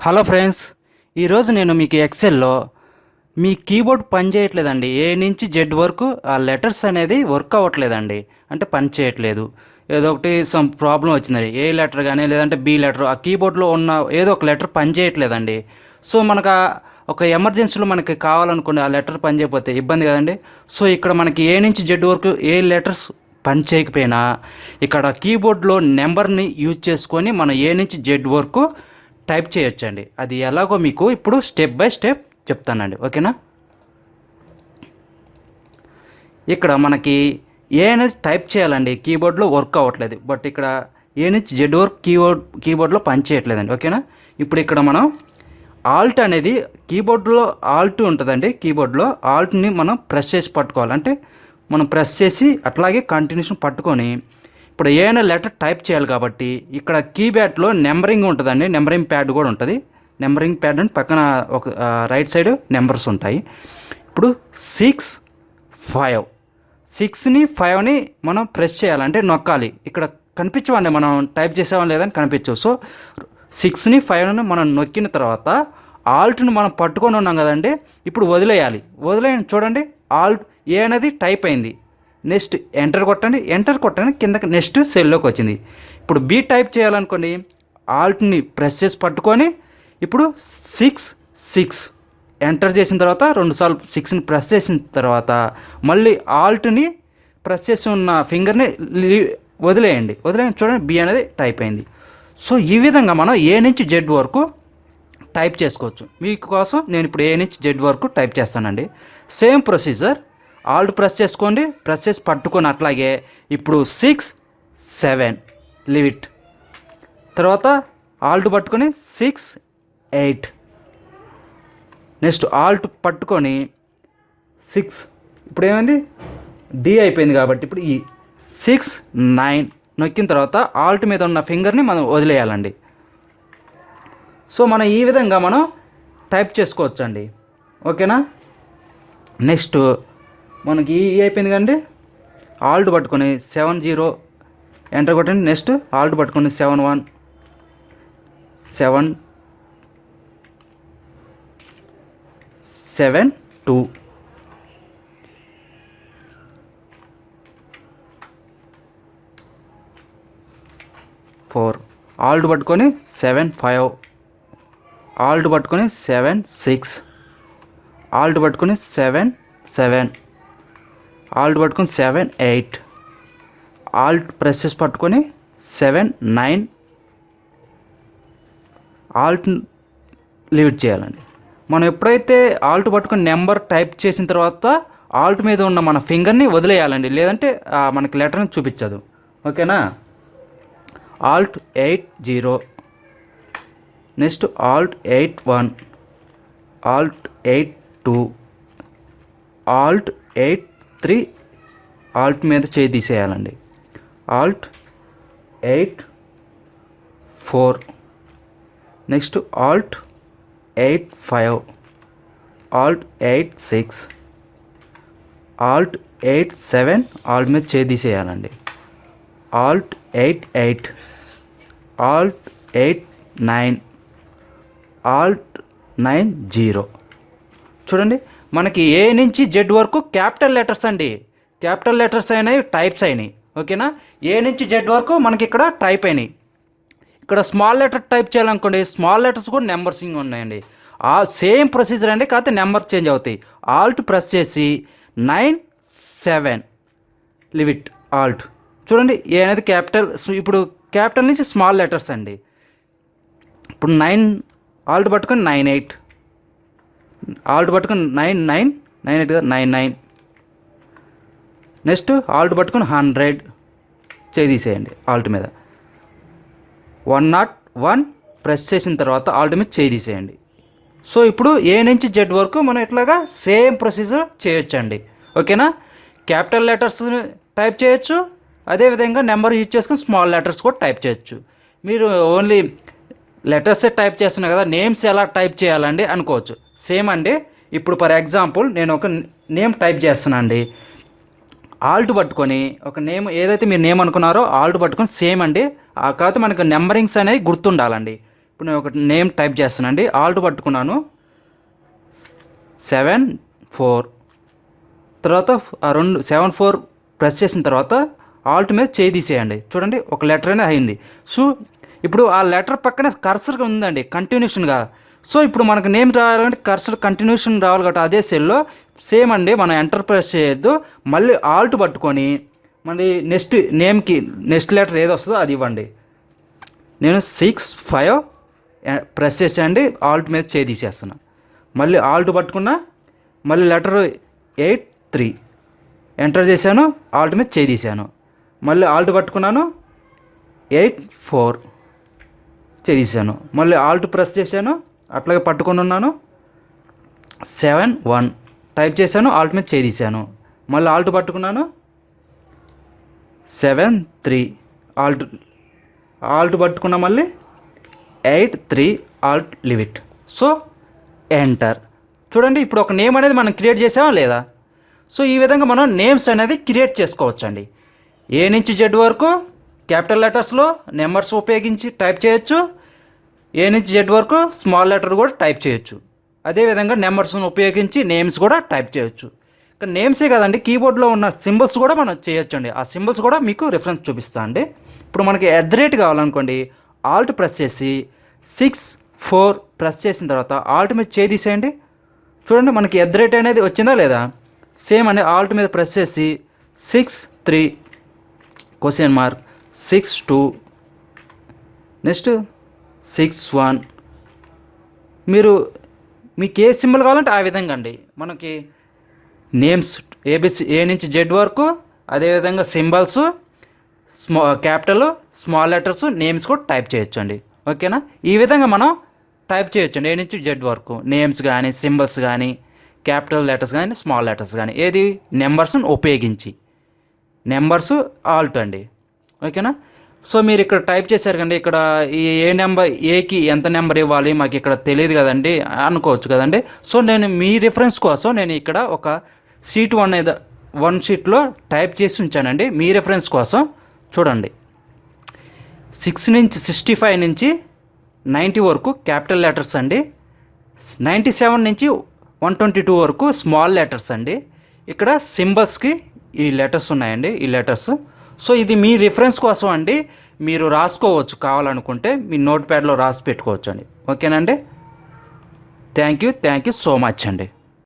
Hello friends, ఈరోజు నేను మీకు ఎక్సెల్లో మీ కీబోర్డ్ పని చేయట్లేదండి. ఏ నుంచి జెడ్ వరకు ఆ లెటర్స్ అనేది వర్క్ అవ్వట్లేదండి. అంటే పని చేయట్లేదు. ఏదో ఒకటి సమ్ ప్రాబ్లం వచ్చిందండి. ఏ లెటర్ కానీ లేదంటే బి లెటర్ ఆ కీబోర్డ్లో ఉన్న ఏదో ఒక లెటర్ పని చేయట్లేదండి. సో మనకు ఒక ఎమర్జెన్సీలో మనకి కావాలనుకోండి, ఆ లెటర్ పని చేయకపోతే ఇబ్బంది కదండి. సో ఇక్కడ మనకి ఏ నుంచి జెడ్ వరకు ఏ లెటర్స్ పని చేయకపోయినా ఇక్కడ కీబోర్డ్లో నెంబర్ని యూజ్ చేసుకొని మనం ఏ నుంచి జెడ్ వరకు టైప్ చేయొచ్చండి. అది ఎలాగో మీకు ఇప్పుడు స్టెప్ బై స్టెప్ చెప్తానండి, ఓకేనా. ఇక్కడ మనకి ఏ అనేది టైప్ చేయాలండి, కీబోర్డ్లో వర్క్ అవ్వట్లేదు. బట్ ఇక్కడ ఏ నుంచి జెడ్ వరకు కీబోర్డ్లో పని చేయట్లేదండి, ఓకేనా. ఇప్పుడు ఇక్కడ మనం ఆల్ట్ అనేది కీబోర్డ్లో ఆల్ట్ ఉంటుందండి. కీబోర్డ్లో ఆల్ట్ని మనం ప్రెస్ చేసి పట్టుకోవాలి. అంటే మనం ప్రెస్ చేసి అట్లాగే కంటిన్యూషన్ పట్టుకొని ఇప్పుడు ఏమైనా లెటర్ టైప్ చేయాలి కాబట్టి ఇక్కడ కీప్యాడ్లో నెంబరింగ్ ఉంటుందండి. నెంబరింగ్ ప్యాడ్ కూడా ఉంటుంది. నెంబరింగ్ ప్యాడ్ అంటే పక్కన ఒక రైట్ సైడ్ నెంబర్స్ ఉంటాయి. ఇప్పుడు 6 5 6ని 5ని మనం ప్రెస్ చేయాలంటే నొక్కాలి. ఇక్కడ కనిపించవండి, మనం టైప్ చేసామని లేదని కనిపించవు. సో 6ని 5ని మనం నొక్కిన తర్వాత ఆల్ట్ని మనం పట్టుకొని ఉన్నాం కదండి. ఇప్పుడు వదిలేయాలి. చూడండి, ఆల్ట్ ఏ అనేది టైప్ అయింది. నెక్స్ట్ ఎంటర్ కొట్టండి. ఎంటర్ కొట్టండి, కిందకి నెక్స్ట్ సెల్లోకి వచ్చింది. ఇప్పుడు బి టైప్ చేయాలనుకోండి, ఆల్ట్ని ప్రెస్ చేసి పట్టుకొని ఇప్పుడు 6 6 ఎంటర్ చేసిన తర్వాత 2 సార్లు 6ని ప్రెస్ చేసిన తర్వాత మళ్ళీ ఆల్ట్ని ప్రెస్ చేసి ఉన్న ఫింగర్ని వదిలేయండి. చూడండి, బి అనేది టైప్ అయింది. సో ఈ విధంగా మనం ఏ నుంచి జెడ్ వరకు టైప్ చేసుకోవచ్చు. మీకోసం నేను ఇప్పుడు ఏ నుంచి జెడ్ వరకు టైప్ చేస్తానండి. Same procedure. ఆల్ట్ ప్రెస్ చేసుకోండి, ప్రెస్ చేసి పట్టుకొని అట్లాగే ఇప్పుడు 6 7 లీవ్ ఇట్. తర్వాత ఆల్ట్ పట్టుకొని 6 8. నెక్స్ట్ ఆల్ట్ పట్టుకొని 6. ఇప్పుడు ఏమైంది, డి అయిపోయింది కాబట్టి ఇప్పుడు ఈ 6 9 నొక్కిన తర్వాత ఆల్ట్ మీద ఉన్న ఫింగర్ని మనం వదిలేయాలండి. సో మనం ఈ విధంగా మనం టైప్ చేసుకోవచ్చండి, ఓకేనా. నెక్స్ట్ మనకి ఈ అయిపోయింది కండి. ఆల్ట్ పట్టుకొని 7 0 ఎంటర్ కొట్టండి. నెక్స్ట్ ఆల్ట్ పట్టుకొని 7 1 7 7 2 4 ఆల్ట్ పట్టుకొని 7 5 ఆల్ట్ పట్టుకొని 7 6 ఆల్ట్ పట్టుకొని 7 7 ఆల్ట్ పట్టుకొని 7 8 ఆల్ట్ ప్రెస్ చేసి పట్టుకొని 7 9 ఆల్ట్ లీవ్ చేయాలండి. మనం ఎప్పుడైతే ఆల్ట్ పట్టుకొని నెంబర్ టైప్ చేసిన తర్వాత ఆల్ట్ మీద ఉన్న మన ఫింగర్ని వదిలేయాలండి, లేదంటే మనకి లెటర్ని చూపించదు, ఓకేనా. Alt 8 0 next alt 8 1 alt 8 2 alt 8 3 alt మీద చేయి తీసేయాలండి. Alt 8 4 next alt 8 5 alt 8 6 alt 8 7 alt మీద చేయి తీసేయాలండి. Alt 8 8 Alt 8 9 Alt 9 0. చూడండి, మనకి ఏ నుంచి జెడ్ వరకు క్యాపిటల్ లెటర్స్ అండి. క్యాపిటల్ లెటర్స్ అయినాయి, టైప్స్ అయినాయి, ఓకేనా. ఏ నుంచి జెడ్ వరకు మనకి ఇక్కడ టైప్ అయినాయి. ఇక్కడ స్మాల్ లెటర్ టైప్ చేయాలనుకోండి, స్మాల్ లెటర్స్ కూడా నెంబర్సింగ్ ఉన్నాయండి. సేమ్ ప్రొసీజర్ అండి, కాకపోతే నెంబర్ చేంజ్ అవుతాయి. ఆల్ట్ ప్రెస్ చేసి 9 7 లీవ్ ఇట్. ఆల్ట్ చూడండి, ఏ అనేది క్యాపిటల్. ఇప్పుడు క్యాపిటల్ నుంచి స్మాల్ లెటర్స్ అండి. ఇప్పుడు 9 ఆల్ట్ పట్టుకొని 9 8 ఆల్ట్ పట్టుకొని 9 9 9 8 కదా 9 9 నెక్స్ట్ ఆల్ట్ పట్టుకొని 100 చేయి తీసేయండి. ఆల్ట్ మీద 101 ప్రెస్ చేసిన తర్వాత ఆల్ట్ మీద చేయి తీసేయండి. సో ఇప్పుడు ఏ నుంచి జెడ్ వరకు మనం ఇట్లాగా సేమ్ ప్రొసీజర్ చేయొచ్చండి, ఓకేనా. క్యాపిటల్ లెటర్స్ టైప్ చేయొచ్చు, అదేవిధంగా నెంబర్ యూజ్ చేసుకుని స్మాల్ లెటర్స్ కూడా టైప్ చేయొచ్చు. మీరు ఓన్లీ లెటర్సే టైప్ చేస్తున్నా కదా, నేమ్స్ ఎలా టైప్ చేయాలండి అనుకోవచ్చు. సేమ్ అండి. ఇప్పుడు ఫర్ ఎగ్జాంపుల్ నేను ఒక నేమ్ టైప్ చేస్తున్నా అండి. ఆల్ట్ పట్టుకొని ఒక నేమ్ ఏదైతే మీరు నేమ్ అనుకున్నారో ఆల్ట్ పట్టుకొని సేమ్ అండి. కాకపోతే మనకు నెంబరింగ్స్ అనేవి గుర్తుండాలండి. ఇప్పుడు నేను ఒక నేమ్ టైప్ చేస్తానండి. ఆల్ట్ పట్టుకున్నాను 7 4 తర్వాత ఆ 7 4 ప్రెస్ చేసిన తర్వాత ఆల్ట్ మీద చేయి తీసేయండి. చూడండి ఒక లెటర్ అనేది అయింది. సో ఇప్పుడు ఆ లెటర్ పక్కనే కర్సర్గా ఉందండి కంటిన్యూషన్గా. సో ఇప్పుడు మనకు నేమ్ రావాలంటే కర్సర్ కంటిన్యూషన్ రావాలి కాబట్టి అదే సెల్లో సేమ్ అండి. మనం ఎంటర్ ప్రెస్ చేయొద్దు, మళ్ళీ ఆల్ట్ పట్టుకొని మళ్ళీ నెక్స్ట్ నేమ్కి నెక్స్ట్ లెటర్ ఏది వస్తుందో అది ఇవ్వండి. నేను 6 5 ప్రెస్ చేసేయండి, ఆల్ట్ మీద చేయి తీసేస్తాను. మళ్ళీ ఆల్ట్ పట్టుకున్నా, మళ్ళీ లెటర్ 8 3 ఎంటర్ చేశాను, ఆల్ట్ మీద చేయి తీశాను. మళ్ళీ ఆల్ట్ పట్టుకున్నాను 8 4 చేయి తీశాను. మళ్ళీ ఆల్ట్ ప్రెస్ చేశాను, అట్లాగే పట్టుకొని ఉన్నాను 7 1 టైప్ చేశాను, ఆల్ట్ మీద చేయి తీశాను. మళ్ళీ ఆల్ట్ పట్టుకున్నాను 7 3 ఆల్ట్ పట్టుకున్నా, మళ్ళీ 8 3 Alt leave it. So enter. చూడండి ఇప్పుడు ఒక నేమ్ అనేది మనం క్రియేట్ చేసామా లేదా? సో ఈ విధంగా మనం నేమ్స్ అనేది క్రియేట్ చేసుకోవచ్చండి. ఏ నుంచి జెడ్ వరకు క్యాపిటల్ లెటర్స్లో నెంబర్స్ ఉపయోగించి టైప్ చేయొచ్చు, ఏ నుంచి జెడ్ వరకు స్మాల్ లెటర్ కూడా టైప్ చేయొచ్చు. అదేవిధంగా నెంబర్స్ను ఉపయోగించి నేమ్స్ కూడా టైప్ చేయొచ్చు. ఇక నేమ్సే కదండి, కీబోర్డ్లో ఉన్న సింబల్స్ కూడా మనం చేయొచ్చు అండి. ఆ సింబల్స్ కూడా మీకు రిఫరెన్స్ చూపిస్తా అండి. ఇప్పుడు మనకి @ కావాలనుకోండి, ఆల్ట్ ప్రెస్ చేసి 6 4 ప్రెస్ చేసిన తర్వాత ఆల్ట్ మీద చేయి తీసేయండి. చూడండి మనకి @ అనేది వచ్చిందా లేదా? సేమ్ అండి, ఆల్ట్ మీద ప్రెస్ చేసి 6 3 6 2 నెక్స్ట్ 6 1. మీకు ఏ సింబల్ కావాలంటే ఆ విధంగా అండి. మనకి నేమ్స్ ఏబిసి ఏ నుంచి జెడ్ వరకు, అదేవిధంగా symbols capital small letters names కూడా టైప్ చేయొచ్చు అండి. ఓకేనా? ఈ విధంగా మనం టైప్ చేయొచ్చు అండి ఏ నుంచి జెడ్ వరకు. నేమ్స్ కానీ సింబల్స్ కానీ క్యాపిటల్ లెటర్స్ కానీ స్మాల్ లెటర్స్ కానీ ఏది నెంబర్స్ని ఉపయోగించి. నెంబర్స్ ఆల్ట్ అండి. ఓకేనా? సో మీరు ఇక్కడ టైప్ చేశారు కండి, ఇక్కడ ఏ నెంబర్ ఏకి ఎంత నెంబర్ ఇవ్వాలి మాకు ఇక్కడ తెలియదు కదండి అనుకోవచ్చు కదండి. సో నేను మీ రిఫరెన్స్ కోసం నేను ఇక్కడ ఒక షీట్ 1 షీట్లో టైప్ చేసి ఉంచానండి మీ రిఫరెన్స్ కోసం. చూడండి 65 నుంచి 90 వరకు క్యాపిటల్ లెటర్స్ అండి, 97 నుంచి 122 వరకు స్మాల్ లెటర్స్ అండి. ఇక్కడ సింబల్స్కి ఈ లెటర్స్ ఉన్నాయండి, ఈ లెటర్స్. సో ఇది మీ రిఫరెన్స్ కోసం అండి, మీరు రాసుకోవచ్చు కావాలనుకుంటే మీ నోట్ ప్యాడ్లో రాసి పెట్టుకోవచ్చు అండి. ఓకేనండి? థ్యాంక్ యూ సో మచ్ అండి.